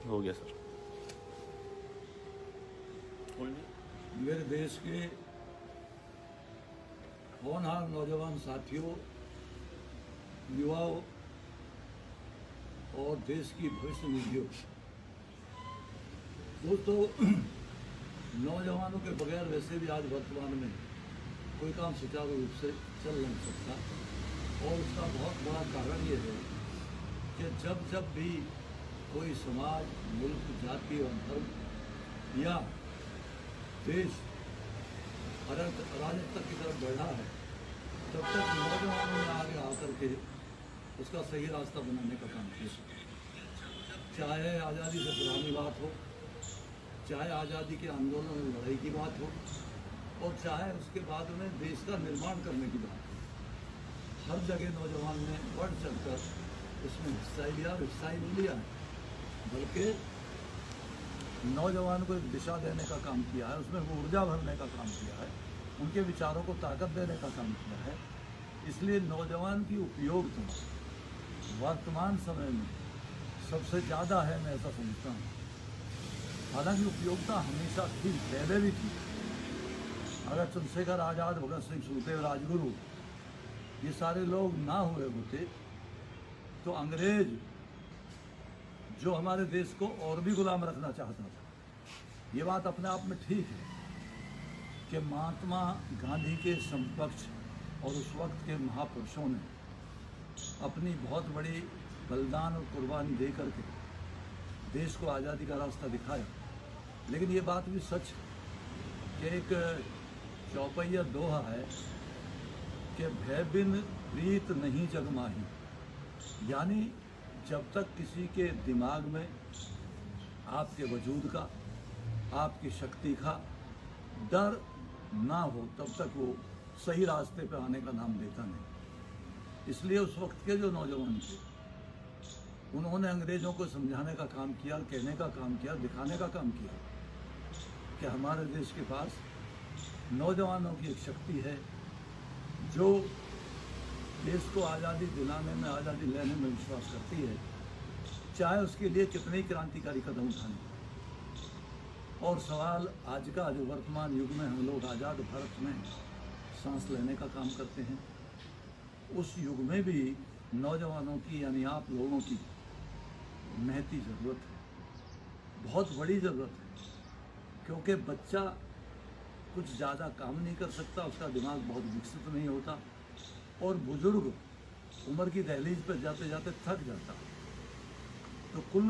हो गया सर। मेरे देश के होनहार नौजवान साथियों, युवाओं और देश की भविष्य निधियों, दोस्तों, नौजवानों के बगैर वैसे भी आज वर्तमान में कोई काम सुचारू रूप से चल नहीं सकता। और उसका बहुत बड़ा कारण ये है कि जब भी कोई समाज, मुल्क, जाति और धर्म या देश अराजकता की तरफ बढ़ा है, तब तक नौजवानों ने आगे आकर के उसका सही रास्ता बनाने का काम किया। चाहे आज़ादी से पुरानी बात हो, चाहे आज़ादी के आंदोलन में लड़ाई की बात हो, और चाहे उसके बाद में देश का निर्माण करने की बात हो, हर जगह नौजवान ने बढ़ चढ़कर उसमें हिस्सा ही नहीं लिया है, बल्कि नौजवान को एक दिशा देने का काम किया है, उसमें वो ऊर्जा भरने का काम किया है, उनके विचारों को ताकत देने का काम किया है। इसलिए नौजवान की उपयोगिता वर्तमान समय में सबसे ज़्यादा है, मैं ऐसा समझता हूँ। हालांकि उपयोगिता हमेशा थी, पहले भी थी। अगर चंद्रशेखर आज़ाद, भगत सिंह, सुखदेव, राजगुरु ये सारे लोग ना हुए होते तो अंग्रेज जो हमारे देश को और भी गुलाम रखना चाहता था। ये बात अपने आप में ठीक है कि महात्मा गांधी के समकक्ष और उस वक्त के महापुरुषों ने अपनी बहुत बड़ी बलिदान और कुर्बानी दे करके देश को आज़ादी का रास्ता दिखाया। लेकिन ये बात भी सच है कि एक चौपैया दोहा है कि भय बिन प्रीत नहीं जगमाही, यानी जब तक किसी के दिमाग में आपके वजूद का, आपकी शक्ति का डर ना हो, तब तक वो सही रास्ते पे आने का नाम लेता नहीं। इसलिए उस वक्त के जो नौजवान थे, उन्होंने अंग्रेज़ों को समझाने का काम किया, कहने का काम किया, दिखाने का काम किया कि हमारे देश के पास नौजवानों की एक शक्ति है जो देश को आज़ादी दिलाने में, आज़ादी लेने में विश्वास करती है, चाहे उसके लिए कितने क्रांतिकारी कदम उठाने। और सवाल आज का, जो वर्तमान युग में हम लोग आज़ाद भारत में सांस लेने का काम करते हैं, उस युग में भी नौजवानों की, यानी आप लोगों की महती ज़रूरत है, बहुत बड़ी ज़रूरत है। क्योंकि बच्चा कुछ ज़्यादा काम नहीं कर सकता, उसका दिमाग बहुत विकसित नहीं होता, और बुजुर्ग उम्र की दहलीज पर जाते जाते थक जाता। तो कुल